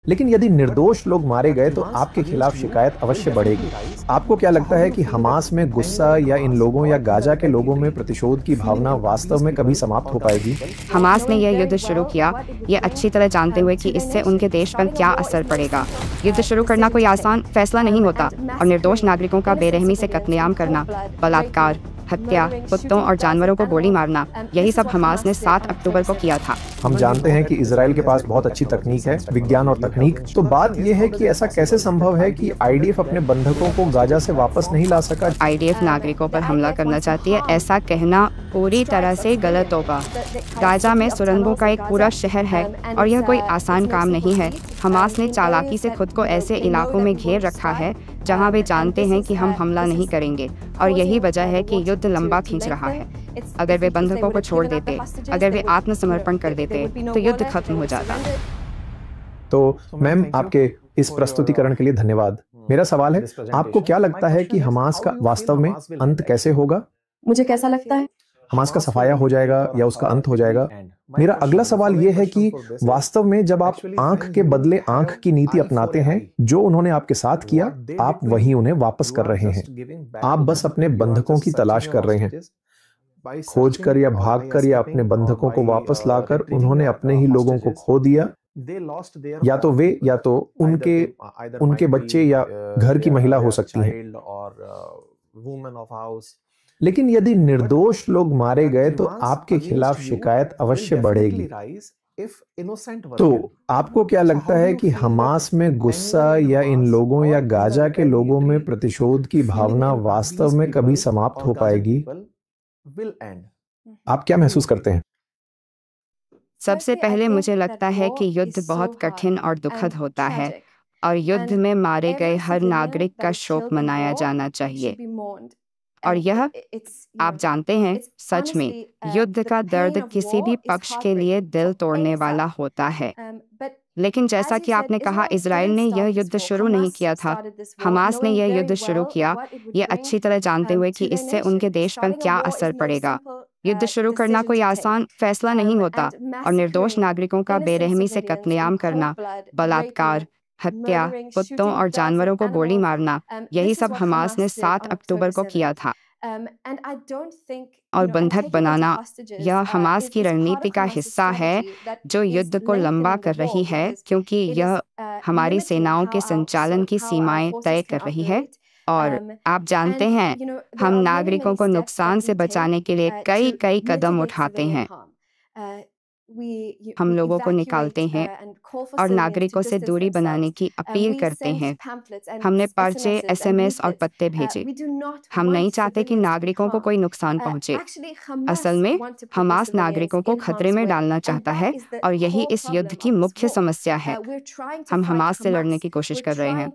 लेकिन यदि निर्दोष लोग मारे गए तो आपके खिलाफ शिकायत अवश्य बढ़ेगी। आपको क्या लगता है कि हमास में गुस्सा या इन लोगों या गाजा के लोगों में प्रतिशोध की भावना वास्तव में कभी समाप्त हो पाएगी? हमास ने यह युद्ध शुरू किया, ये अच्छी तरह जानते हुए कि इससे उनके देश पर क्या असर पड़ेगा। युद्ध शुरू करना कोई आसान फैसला नहीं होता और निर्दोष नागरिकों का बेरहमी से कत्लेआम करना, बलात्कार, हत्या, कुत्तों और जानवरों को गोली मारना, यही सब हमास ने 7 अक्टूबर को किया था। हम जानते हैं कि इजराइल के पास बहुत अच्छी तकनीक है, विज्ञान और तकनीक। तो बात यह है कि ऐसा कैसे संभव है कि आईडीएफ अपने बंधकों को गाजा से वापस नहीं ला सका? आईडीएफ नागरिकों पर हमला करना चाहती है, ऐसा कहना पूरी तरह से गलत होगा। गाजा में सुरंगों का एक पूरा शहर है और यह कोई आसान काम नहीं है। हमास ने चालाकी से खुद को ऐसे इलाकों में घेर रखा है जहां वे जानते हैं कि हम हमला नहीं करेंगे, और यही वजह है कि युद्ध लंबा खींच रहा है। अगर वे बंधकों को छोड़ देते, अगर वे आत्मसमर्पण कर देते, तो युद्ध खत्म हो जाता। तो मैम, आपके इस प्रस्तुतिकरण के लिए धन्यवाद। मेरा सवाल है, आपको क्या लगता है कि हमास का वास्तव में अंत कैसे होगा? मुझे कैसा लगता है? हमास का सफाया हो जाएगा या उसका अंत हो जाएगा? मेरा अगला सवाल यह है कि वास्तव में जब आप आंख के बदले आंख की नीति अपनाते हैं, जो उन्होंने आपके साथ किया, आप वही उन्हें वापस कर रहे हैं। आप बस अपने बंधकों की तलाश कर रहे हैं। खोज कर या भाग कर या अपने बंधकों को वापस लाकर उन्होंने अपने ही लोगों को खो दिया। या तो वे या तो उनके बच्चे या घर की महिला हो सकती हैं। लेकिन यदि निर्दोष लोग मारे गए तो आपके खिलाफ शिकायत अवश्य बढ़ेगी। तो आपको क्या लगता है कि हमास में गुस्सा या इन लोगों या गाजा के लोगों में प्रतिशोध की भावना वास्तव में कभी समाप्त हो पाएगी? आप क्या महसूस करते हैं? सबसे पहले मुझे लगता है कि युद्ध बहुत कठिन और दुखद होता है और युद्ध में मारे गए हर नागरिक का शोक मनाया जाना चाहिए। और यह, आप जानते हैं, सच में युद्ध का दर्द किसी भी पक्ष के लिए दिल तोड़ने वाला होता है। लेकिन जैसा कि आपने कहा, इजराइल ने यह युद्ध शुरू नहीं किया था, हमास ने यह युद्ध शुरू किया, ये अच्छी तरह जानते हुए कि इससे उनके देश पर क्या असर पड़ेगा। युद्ध शुरू करना कोई आसान फैसला नहीं होता और निर्दोष नागरिकों का बेरहमी से कत्लेआम करना, बलात्कार, हत्या, कुत्तों और जानवरों को गोली मारना, यही सब हमास ने 7 अक्टूबर को किया था। और बंधक बनाना यह हमास की रणनीति का हिस्सा है जो युद्ध को लंबा कर रही है, क्योंकि यह हमारी सेनाओं के संचालन की सीमाएं तय कर रही है। और आप जानते हैं, हम नागरिकों को नुकसान से बचाने के लिए कई कदम उठाते हैं। हम लोगों को निकालते हैं और नागरिकों से दूरी बनाने की अपील करते हैं। हमने पर्चे, एसएमएस और पत्ते भेजे। हम नहीं चाहते कि नागरिकों को कोई नुकसान पहुंचे। असल में हमास नागरिकों को खतरे में डालना चाहता है और यही इस युद्ध की मुख्य समस्या है। हम हमास से लड़ने की कोशिश कर रहे हैं।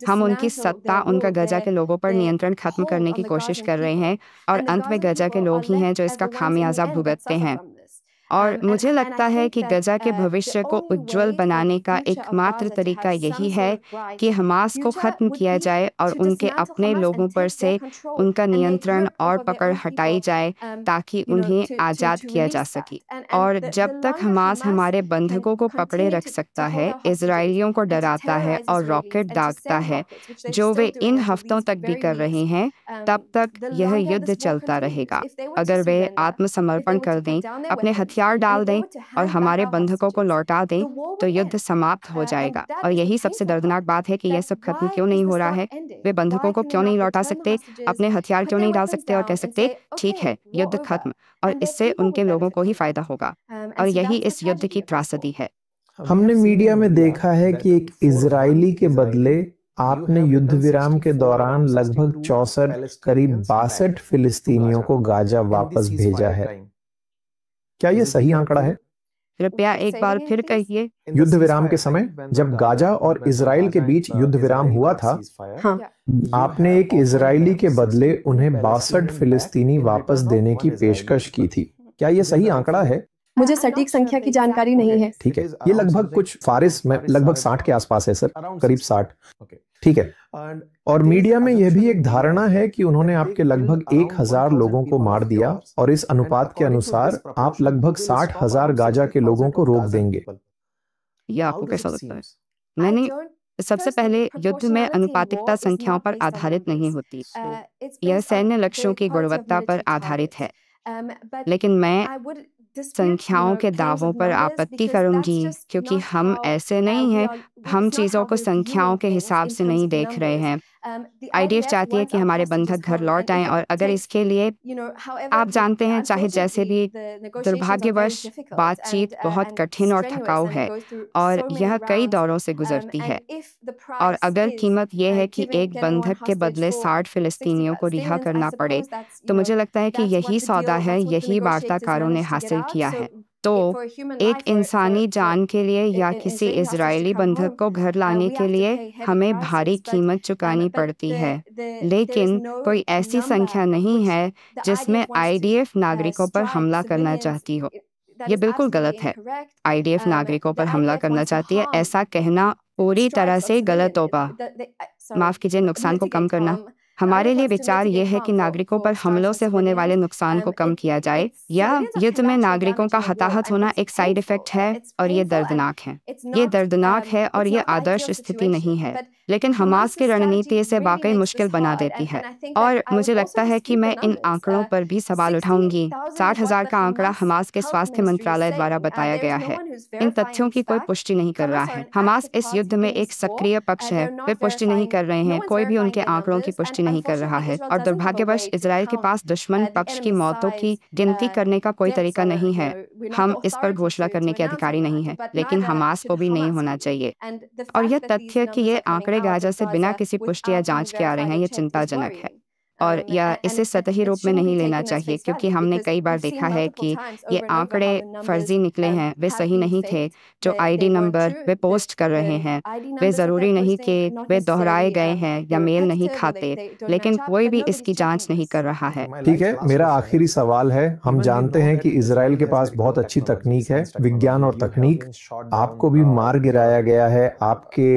हम उनकी सत्ता, उनका गजा के लोगों पर नियंत्रण खत्म करने की कोशिश कर रहे हैं, और अंत में गजा के लोग ही हैं जो इसका खामियाजा भुगतते हैं। और मुझे लगता है कि गजा के भविष्य को उज्जवल बनाने का एकमात्र तरीका यही है कि हमास को खत्म किया जाए और उनके अपने लोगों पर से उनका नियंत्रण और पकड़ हटाई जाए, ताकि उन्हें आज़ाद किया जा सके। और जब तक हमास हमारे बंधकों को पकड़े रख सकता है, इजरायलियों को डराता है और रॉकेट दागता है, जो वे इन हफ्तों तक भी कर रहे हैं, तब तक यह युद्ध चलता रहेगा। अगर वे आत्मसमर्पण कर दें, अपने हथियार डाल दें और हमारे बंधकों को लौटा दें, तो युद्ध समाप्त हो जाएगा। और यही सबसे दर्दनाक बात है कि यह सब खत्म क्यों नहीं हो रहा है। वे बंधकों को क्यों नहीं लौटा सकते, अपने हथियार क्यों नहीं डाल सकते और कह सकते, ठीक है, युद्ध खत्म, और इससे उनके लोगों को ही फायदा होगा। और यही इस युद्ध की त्रासदी है। हमने मीडिया में देखा है कि एक इजरायली के बदले आपने युद्ध विराम के दौरान लगभग 64, करीब 62 फिलिस्तीनियों को गाजा वापस भेजा है। क्या यह सही आंकड़ा है? कृपया एक बार फिर कहिए। युद्ध विराम के समय, जब गाजा और इजराइल के बीच युद्ध विराम हुआ था, हाँ, आपने एक इजरायली के बदले उन्हें 62 फिलिस्तीनी वापस देने की पेशकश की थी। क्या यह सही आंकड़ा है? मुझे सटीक संख्या की जानकारी नहीं है। ठीक है, ये लगभग कुछ फारिस में लगभग 60 के आसपास है सर, करीब 60। ठीक है। और मीडिया में यह भी एक धारणा है कि उन्होंने आपके लगभग 1000 लोगों को मार दिया, और इस अनुपात के अनुसार आप लगभग 60,000 गाजा के लोगों को रोक देंगे। यह आपको कैसा लगता है? मैंने सबसे पहले युद्ध में अनुपातिकता संख्याओं पर आधारित नहीं होती, यह सैन्य लक्ष्यों की गुणवत्ता पर आधारित है। लेकिन मैं संख्याओं के दावों पर आपत्ति करूंगी क्योंकि हम ऐसे नहीं हैं, हम चीज़ों को संख्याओं के हिसाब से नहीं देख रहे हैं। आईडीएफ चाहती है कि हमारे बंधक घर लौट आएं और अगर इसके लिए आप जानते हैं, चाहे जैसे भी दुर्भाग्यवश बातचीत बहुत कठिन और थकाऊ है और यह कई दौरों से गुजरती है। और अगर कीमत यह है कि एक बंधक के बदले 60 फिलिस्तीनियों को रिहा करना पड़े, तो मुझे लगता है कि यही सौदा है, यही वार्ताकारों ने हासिल किया है। तो एक इंसानी जान के लिए या किसी इजरायली बंधक को घर लाने के लिए हमें भारी कीमत चुकानी पड़ती है, लेकिन कोई ऐसी संख्या नहीं है जिसमें आईडीएफ नागरिकों पर हमला करना चाहती हो। ये बिल्कुल गलत है। आईडीएफ नागरिकों पर हमला करना चाहती है, ऐसा कहना पूरी तरह से गलत होगा। माफ कीजिए, नुकसान को कम करना। हमारे लिए विचार यह है कि नागरिकों पर हमलों से होने वाले नुकसान को कम किया जाए, या युद्ध में नागरिकों का हताहत होना एक साइड इफेक्ट है और ये दर्दनाक है। ये दर्दनाक है और ये आदर्श स्थिति नहीं है, लेकिन हमास की रणनीति इसे वाकई मुश्किल बना देती है। और मुझे लगता है कि मैं इन आंकड़ों पर भी सवाल उठाऊंगी। 60,000 का आंकड़ा हमास के स्वास्थ्य मंत्रालय द्वारा बताया गया है। इन तथ्यों की कोई पुष्टि नहीं कर रहा है। हमास इस युद्ध में एक सक्रिय पक्ष है, वे पुष्टि नहीं कर रहे हैं, कोई भी उनके आंकड़ों की पुष्टि नहीं कर रहा है। और दुर्भाग्यवश इजराइल के पास दुश्मन पक्ष की मौतों की गिनती करने का कोई तरीका नहीं है। हम इस पर घोषणा करने के अधिकारी नहीं हैं, लेकिन हमास को भी नहीं होना चाहिए। और यह तथ्य कि ये आंकड़े गाजा से बिना किसी पुष्टि या जांच के आ रहे हैं, ये चिंताजनक है। और या इसे सतही रूप में नहीं लेना चाहिए, क्योंकि हमने कई बार देखा है कि ये आंकड़े फर्जी निकले हैं, वे सही नहीं थे। जो आईडी नंबर वे पोस्ट कर रहे हैं, वे ज़रूरी नहीं कि वे दोहराए गए हैं या मेल नहीं खाते, लेकिन कोई भी इसकी जांच नहीं कर रहा है। ठीक है, मेरा आखिरी सवाल है। हम जानते हैं कि इजराइल के पास बहुत अच्छी तकनीक है, विज्ञान और तकनीक। आपको भी मार गिराया गया है, आपके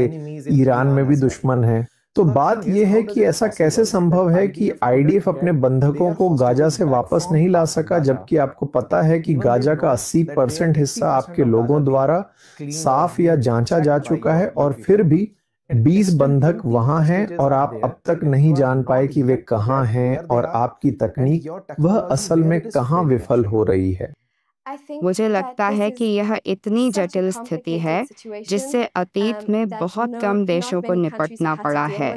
ईरान में भी दुश्मन है। तो बात यह है कि ऐसा कैसे संभव है कि आईडीएफ अपने बंधकों को गाजा से वापस नहीं ला सका, जबकि आपको पता है कि गाजा का 80% हिस्सा आपके लोगों द्वारा साफ या जांचा जा चुका है, और फिर भी 20 बंधक वहां हैं और आप अब तक नहीं जान पाए कि वे कहां हैं, और आपकी तकनीक वह असल में कहां विफल हो रही है। मुझे लगता है कि यह इतनी जटिल स्थिति है जिससे अतीत में बहुत कम देशों को निपटना पड़ा है।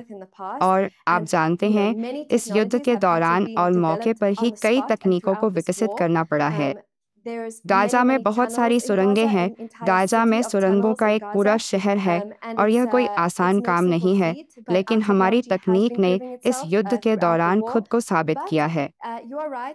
और आप जानते हैं, इस युद्ध के दौरान और मौके पर ही कई तकनीकों को विकसित करना पड़ा है। गाजा में बहुत सारी सुरंगें हैं, गाजा में सुरंगों का एक पूरा शहर है, और यह कोई आसान काम नहीं है, लेकिन हमारी तकनीक ने इस युद्ध के दौरान खुद को साबित किया है।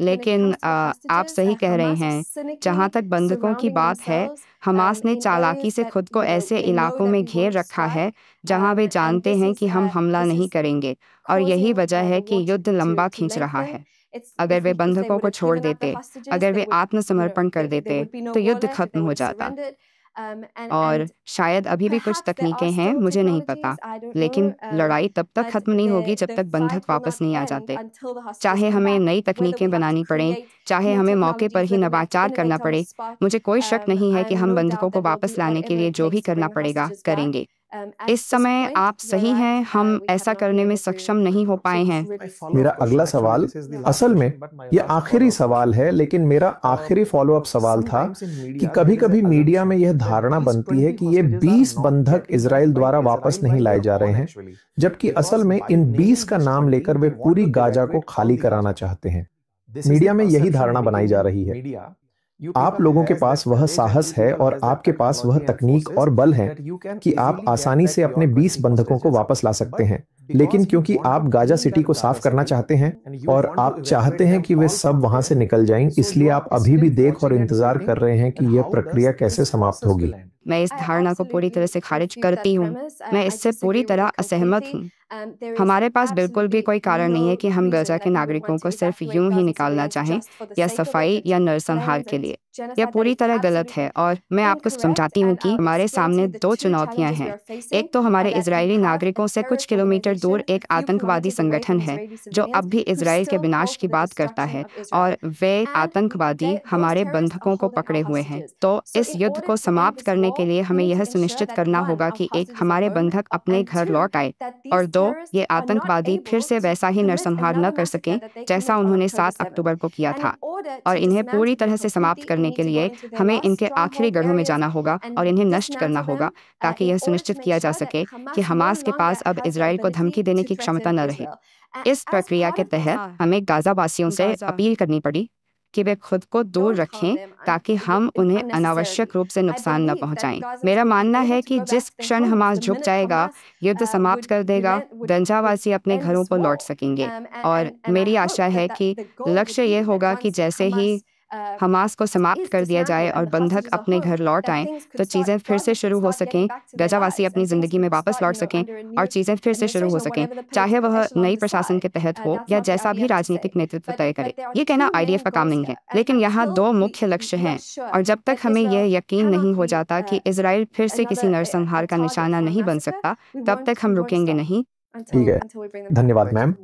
लेकिन आप सही कह रहे हैं, जहाँ तक बंधकों की बात है, हमास ने चालाकी से खुद को ऐसे इलाकों में घेर रखा है जहाँ वे जानते हैं कि हम हमला नहीं करेंगे, और यही वजह है कि युद्ध लंबा खींच रहा है। अगर वे बंधकों को छोड़ देते, अगर वे आत्मसमर्पण कर देते, तो युद्ध खत्म हो जाता। और शायद अभी भी कुछ तकनीकें हैं, मुझे नहीं पता, लेकिन लड़ाई तब तक खत्म नहीं होगी जब तक बंधक वापस नहीं आ जाते। चाहे हमें नई तकनीकें बनानी पड़ें, चाहे हमें मौके पर ही नवाचार करना पड़े, मुझे कोई शक नहीं है कि हम बंधकों को वापस लाने के लिए जो भी करना पड़ेगा करेंगे। इस समय आप सही हैं, हम ऐसा करने में सक्षम नहीं हो पाए हैं। मेरा अगला सवाल, असल में यह आखिरी सवाल है, लेकिन मेरा आखिरी फॉलोअप सवाल था कि कभी-कभी मीडिया में यह धारणा बनती है कि ये 20 बंधक इजराइल द्वारा वापस नहीं लाए जा रहे हैं, जबकि असल में इन 20 का नाम लेकर वे पूरी गाजा को खाली कराना चाहते हैं। मीडिया में यही धारणा बनाई जा रही है। आप लोगों के पास वह साहस है और आपके पास वह तकनीक और बल है कि आप आसानी से अपने 20 बंधकों को वापस ला सकते हैं, लेकिन क्योंकि आप गाजा सिटी को साफ करना चाहते हैं और आप चाहते हैं कि वे सब वहां से निकल जाएं, इसलिए आप अभी भी देख और इंतजार कर रहे हैं कि यह प्रक्रिया कैसे समाप्त होगी। मैं इस धारणा को पूरी तरह से खारिज करती हूँ। मैं इससे पूरी तरह असहमत हूँ। हमारे पास बिल्कुल भी कोई कारण नहीं है कि हम गजा के नागरिकों को सिर्फ यूं ही निकालना चाहें या सफाई या नरसंहार के लिए। यह पूरी तरह गलत है और मैं आपको समझाती हूँ कि हमारे सामने दो चुनौतियाँ हैं। एक तो हमारे इजरायली नागरिकों से कुछ किलोमीटर दूर एक आतंकवादी संगठन है जो अब भी इजराइल के विनाश की बात करता है और वे आतंकवादी हमारे बंधकों को पकड़े हुए हैं। तो इस युद्ध को समाप्त करने के लिए हमें यह सुनिश्चित करना होगा कि एक, हमारे बंधक अपने घर लौट आए और दो, ये आतंकवादी फिर से वैसा ही नरसंहार न कर सकें जैसा उन्होंने 7 अक्टूबर को किया था। और इन्हें पूरी तरह से समाप्त करने के लिए हमें इनके आखिरी गढ़ों में जाना होगा और इन्हें नष्ट करना होगा ताकि यह सुनिश्चित किया जा सके कि हमास के पास अब इजराइल को धमकी देने की क्षमता न रहे। इस प्रक्रिया के तहत हमें गाजा वासियों से अपील करनी पड़ी कि वे खुद को दूर रखें ताकि हम उन्हें अनावश्यक रूप से नुकसान न पहुंचाएं। मेरा मानना है कि जिस क्षण हमास झुक जाएगा, युद्ध समाप्त कर देगा, गंजावासी अपने घरों को लौट सकेंगे। और मेरी आशा है कि लक्ष्य ये होगा कि जैसे ही हमास को समाप्त कर दिया जाए और बंधक अपने घर लौट आएं तो चीज़ें फिर से शुरू हो सकें, गजावासी अपनी ज़िंदगी में वापस लौट सकें और चीज़ें फिर से शुरू हो सकें, चाहे वह नई प्रशासन के तहत हो या जैसा भी राजनीतिक नेतृत्व तय करे। ये कहना आईडीएफ का काम नहीं है, लेकिन यहाँ दो मुख्य लक्ष्य हैं और जब तक हमें यह यकीन नहीं हो जाता कि इजराइल फिर से किसी नरसंहार का निशाना नहीं बन सकता, तब तक हम रुकेंगे नहीं। ठीक है, धन्यवाद मैम।